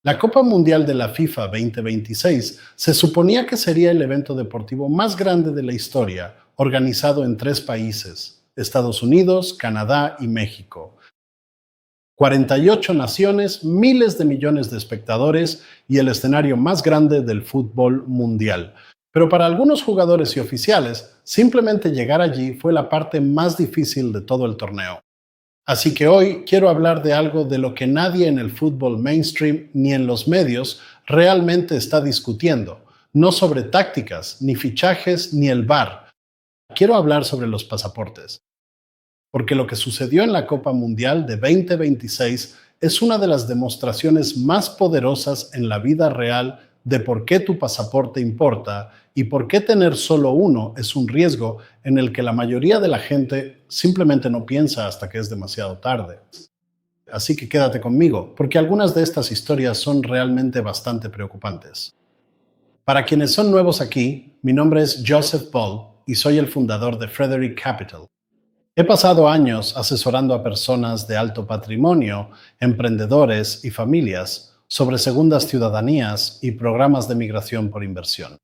La Copa Mundial de la FIFA 2026 se suponía que sería el evento deportivo más grande de la historia, organizado en tres países: Estados Unidos, Canadá y México. 48 naciones, miles de millones de espectadores y el escenario más grande del fútbol mundial. Pero para algunos jugadores y oficiales, simplemente llegar allí fue la parte más difícil de todo el torneo. Así que hoy quiero hablar de algo de lo que nadie en el fútbol mainstream ni en los medios realmente está discutiendo. No sobre tácticas, ni fichajes, ni el VAR. Quiero hablar sobre los pasaportes. Porque lo que sucedió en la Copa Mundial de 2026 es una de las demostraciones más poderosas en la vida real de por qué tu pasaporte importa y por qué tener solo uno es un riesgo en el que la mayoría de la gente simplemente no piensa hasta que es demasiado tarde. Así que quédate conmigo, porque algunas de estas historias son realmente bastante preocupantes. Para quienes son nuevos aquí, mi nombre es Joseph Paul y soy el fundador de Frederick Capital. He pasado años asesorando a personas de alto patrimonio, emprendedores y familias sobre segundas ciudadanías y programas de migración por inversión.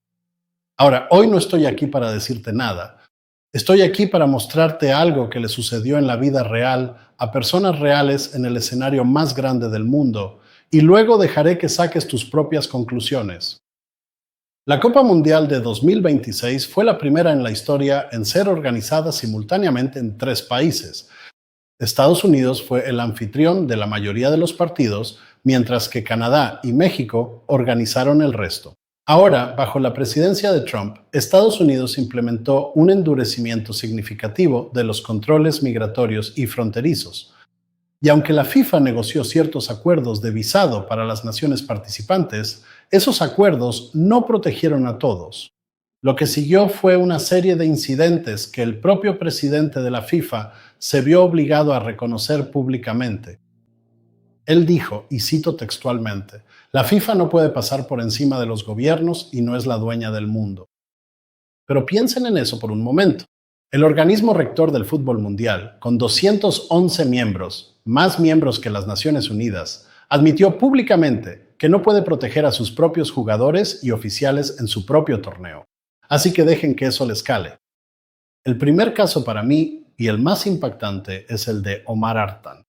Ahora, hoy no estoy aquí para decirte nada. Estoy aquí para mostrarte algo que le sucedió en la vida real a personas reales en el escenario más grande del mundo, y luego dejaré que saques tus propias conclusiones. La Copa Mundial de 2026 fue la primera en la historia en ser organizada simultáneamente en tres países. Estados Unidos fue el anfitrión de la mayoría de los partidos, mientras que Canadá y México organizaron el resto. Ahora, bajo la presidencia de Trump, Estados Unidos implementó un endurecimiento significativo de los controles migratorios y fronterizos. Y aunque la FIFA negoció ciertos acuerdos de visado para las naciones participantes, esos acuerdos no protegieron a todos. Lo que siguió fue una serie de incidentes que el propio presidente de la FIFA se vio obligado a reconocer públicamente. Él dijo, y cito textualmente: "La FIFA no puede pasar por encima de los gobiernos y no es la dueña del mundo". Pero piensen en eso por un momento. El organismo rector del fútbol mundial, con 211 miembros, más miembros que las Naciones Unidas, admitió públicamente que no puede proteger a sus propios jugadores y oficiales en su propio torneo. Así que dejen que eso les cale. El primer caso para mí, y el más impactante, es el de Omar Artan.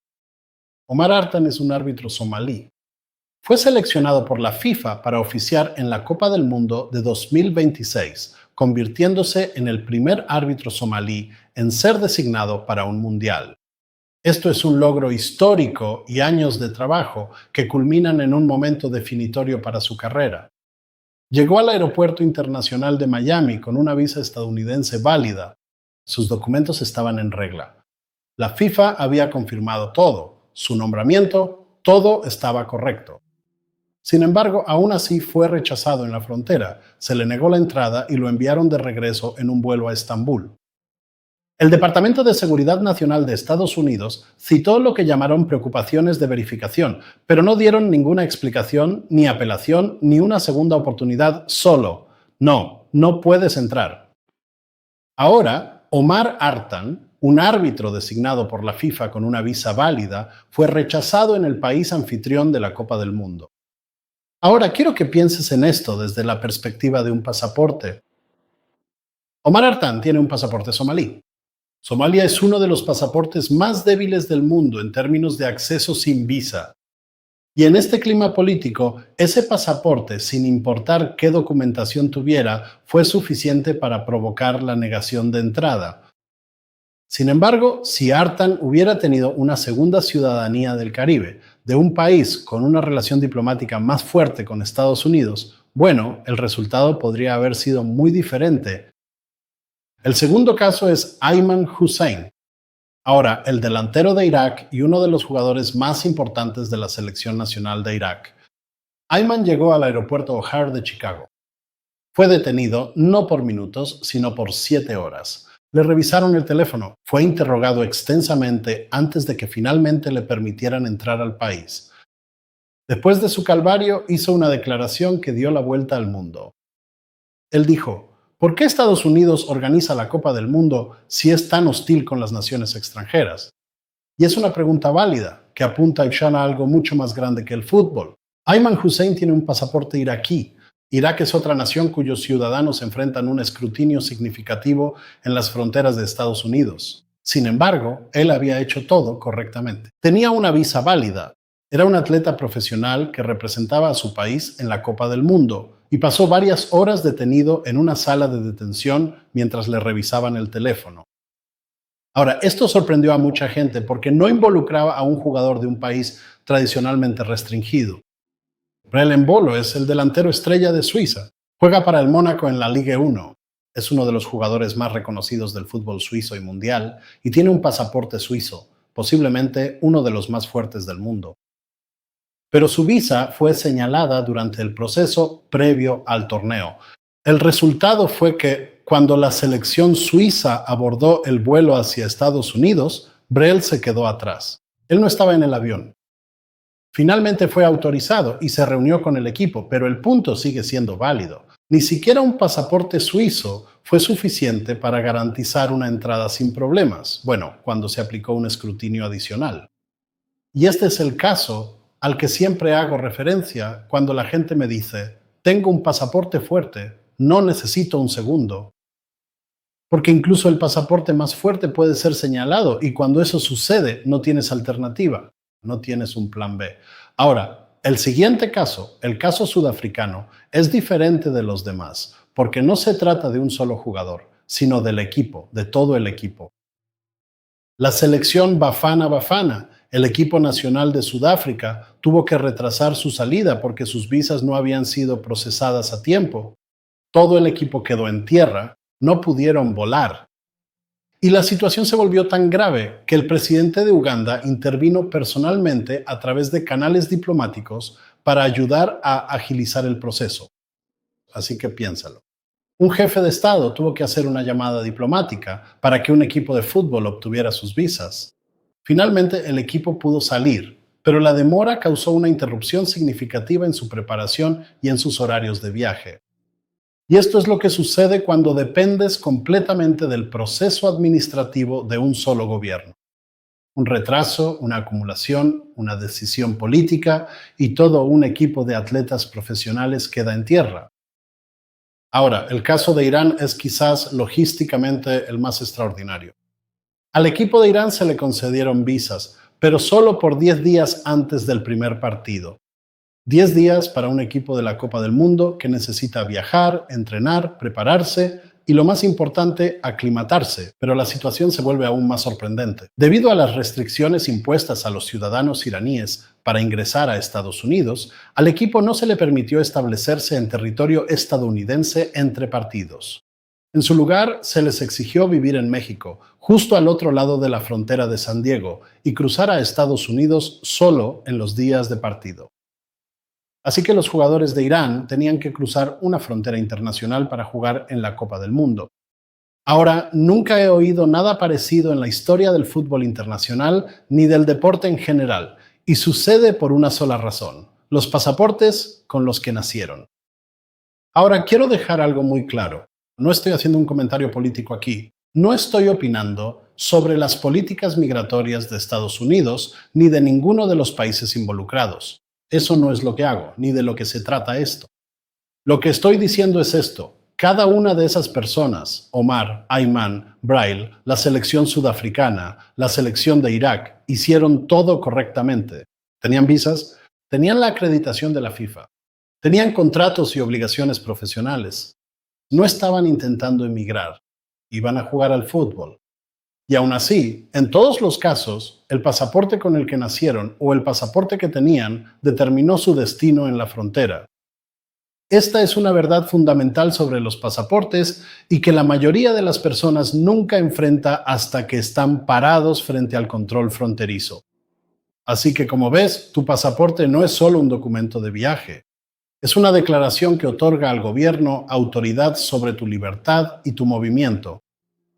Omar Artan es un árbitro somalí. Fue seleccionado por la FIFA para oficiar en la Copa del Mundo de 2026, convirtiéndose en el primer árbitro somalí en ser designado para un mundial. Esto es un logro histórico y años de trabajo que culminan en un momento definitorio para su carrera. Llegó al Aeropuerto Internacional de Miami con una visa estadounidense válida. Sus documentos estaban en regla. La FIFA había confirmado todo. Su nombramiento, todo estaba correcto. Sin embargo, aún así fue rechazado en la frontera, se le negó la entrada y lo enviaron de regreso en un vuelo a Estambul. El Departamento de Seguridad Nacional de Estados Unidos citó lo que llamaron preocupaciones de verificación, pero no dieron ninguna explicación, ni apelación, ni una segunda oportunidad, solo: no puedes entrar. Ahora, Omar Artan, un árbitro designado por la FIFA con una visa válida, fue rechazado en el país anfitrión de la Copa del Mundo. Ahora, quiero que pienses en esto desde la perspectiva de un pasaporte. Omar Artan tiene un pasaporte somalí. Somalia es uno de los pasaportes más débiles del mundo en términos de acceso sin visa. Y en este clima político, ese pasaporte, sin importar qué documentación tuviera, fue suficiente para provocar la negación de entrada. Sin embargo, si Artan hubiera tenido una segunda ciudadanía del Caribe, de un país con una relación diplomática más fuerte con Estados Unidos, bueno, el resultado podría haber sido muy diferente. El segundo caso es Ayman Hussein. Ahora, el delantero de Irak y uno de los jugadores más importantes de la selección nacional de Irak. Ayman llegó al aeropuerto O'Hare de Chicago. Fue detenido no por minutos, sino por 7 horas. Le revisaron el teléfono, fue interrogado extensamente antes de que finalmente le permitieran entrar al país. Después de su calvario, hizo una declaración que dio la vuelta al mundo. Él dijo: ¿por qué Estados Unidos organiza la Copa del Mundo si es tan hostil con las naciones extranjeras? Y es una pregunta válida, que apunta a algo mucho más grande que el fútbol. Ayman Hussein tiene un pasaporte iraquí. Irak es otra nación cuyos ciudadanos enfrentan un escrutinio significativo en las fronteras de Estados Unidos. Sin embargo, él había hecho todo correctamente. Tenía una visa válida. Era un atleta profesional que representaba a su país en la Copa del Mundo y pasó varias horas detenido en una sala de detención mientras le revisaban el teléfono. Ahora, esto sorprendió a mucha gente porque no involucraba a un jugador de un país tradicionalmente restringido. Breel Embolo es el delantero estrella de Suiza. Juega para el Mónaco en la Ligue 1. Es uno de los jugadores más reconocidos del fútbol suizo y mundial y tiene un pasaporte suizo, posiblemente uno de los más fuertes del mundo. Pero su visa fue señalada durante el proceso previo al torneo. El resultado fue que cuando la selección suiza abordó el vuelo hacia Estados Unidos, Breel se quedó atrás. Él no estaba en el avión. Finalmente fue autorizado y se reunió con el equipo, pero el punto sigue siendo válido. Ni siquiera un pasaporte suizo fue suficiente para garantizar una entrada sin problemas, bueno, cuando se aplicó un escrutinio adicional. Y este es el caso al que siempre hago referencia cuando la gente me dice, tengo un pasaporte fuerte, no necesito un segundo. Porque incluso el pasaporte más fuerte puede ser señalado y cuando eso sucede no tienes alternativa. No tienes un plan B. Ahora, el siguiente caso, el caso sudafricano, es diferente de los demás, porque no se trata de un solo jugador, sino del equipo, de todo el equipo. La selección Bafana Bafana, el equipo nacional de Sudáfrica, tuvo que retrasar su salida porque sus visas no habían sido procesadas a tiempo. Todo el equipo quedó en tierra, no pudieron volar. Y la situación se volvió tan grave que el presidente de Uganda intervino personalmente a través de canales diplomáticos para ayudar a agilizar el proceso. Así que piénsalo. Un jefe de Estado tuvo que hacer una llamada diplomática para que un equipo de fútbol obtuviera sus visas. Finalmente el equipo pudo salir, pero la demora causó una interrupción significativa en su preparación y en sus horarios de viaje. Y esto es lo que sucede cuando dependes completamente del proceso administrativo de un solo gobierno. Un retraso, una acumulación, una decisión política y todo un equipo de atletas profesionales queda en tierra. Ahora, el caso de Irán es quizás logísticamente el más extraordinario. Al equipo de Irán se le concedieron visas, pero solo por 10 días antes del primer partido. 10 días para un equipo de la Copa del Mundo que necesita viajar, entrenar, prepararse y, lo más importante, aclimatarse. Pero la situación se vuelve aún más sorprendente. Debido a las restricciones impuestas a los ciudadanos iraníes para ingresar a Estados Unidos, al equipo no se le permitió establecerse en territorio estadounidense entre partidos. En su lugar, se les exigió vivir en México, justo al otro lado de la frontera de San Diego, y cruzar a Estados Unidos solo en los días de partido. Así que los jugadores de Irán tenían que cruzar una frontera internacional para jugar en la Copa del Mundo. Ahora, nunca he oído nada parecido en la historia del fútbol internacional ni del deporte en general, y sucede por una sola razón: los pasaportes con los que nacieron. Ahora, quiero dejar algo muy claro. No estoy haciendo un comentario político aquí. No estoy opinando sobre las políticas migratorias de Estados Unidos ni de ninguno de los países involucrados. Eso no es lo que hago, ni de lo que se trata esto. Lo que estoy diciendo es esto: cada una de esas personas, Omar, Ayman, Breel, la selección sudafricana, la selección de Irak, hicieron todo correctamente. Tenían visas, tenían la acreditación de la FIFA, tenían contratos y obligaciones profesionales. No estaban intentando emigrar, iban a jugar al fútbol. Y aún así, en todos los casos, el pasaporte con el que nacieron o el pasaporte que tenían determinó su destino en la frontera. Esta es una verdad fundamental sobre los pasaportes y que la mayoría de las personas nunca enfrenta hasta que están parados frente al control fronterizo. Así que, como ves, tu pasaporte no es solo un documento de viaje. Es una declaración que otorga al gobierno autoridad sobre tu libertad y tu movimiento.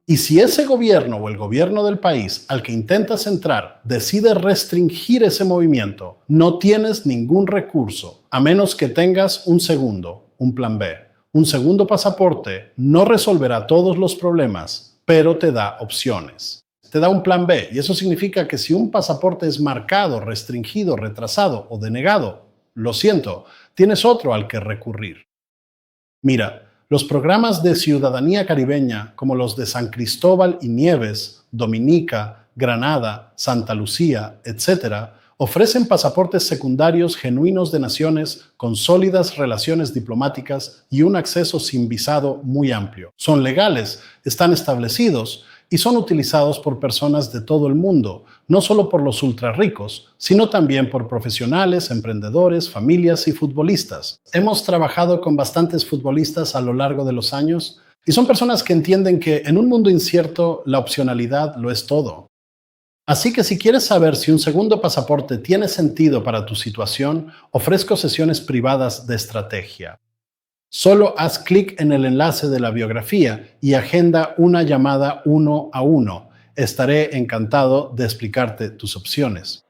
Y si ese gobierno o el gobierno del país al que intentas entrar decide restringir ese movimiento, no tienes ningún recurso, a menos que tengas un segundo, un plan B. Un segundo pasaporte no resolverá todos los problemas, pero te da opciones. Te da un plan B, y eso significa que si un pasaporte es marcado, restringido, retrasado o denegado, lo siento, tienes otro al que recurrir. Mira, los programas de ciudadanía caribeña, como los de San Cristóbal y Nieves, Dominica, Granada, Santa Lucía, etc., ofrecen pasaportes secundarios genuinos de naciones con sólidas relaciones diplomáticas y un acceso sin visado muy amplio. Son legales, están establecidos y son utilizados por personas de todo el mundo, no solo por los ultrarricos, sino también por profesionales, emprendedores, familias y futbolistas. Hemos trabajado con bastantes futbolistas a lo largo de los años y son personas que entienden que en un mundo incierto la opcionalidad lo es todo. Así que si quieres saber si un segundo pasaporte tiene sentido para tu situación, ofrezco sesiones privadas de estrategia. Solo haz clic en el enlace de la biografía y agenda una llamada 1 a 1. Estaré encantado de explicarte tus opciones.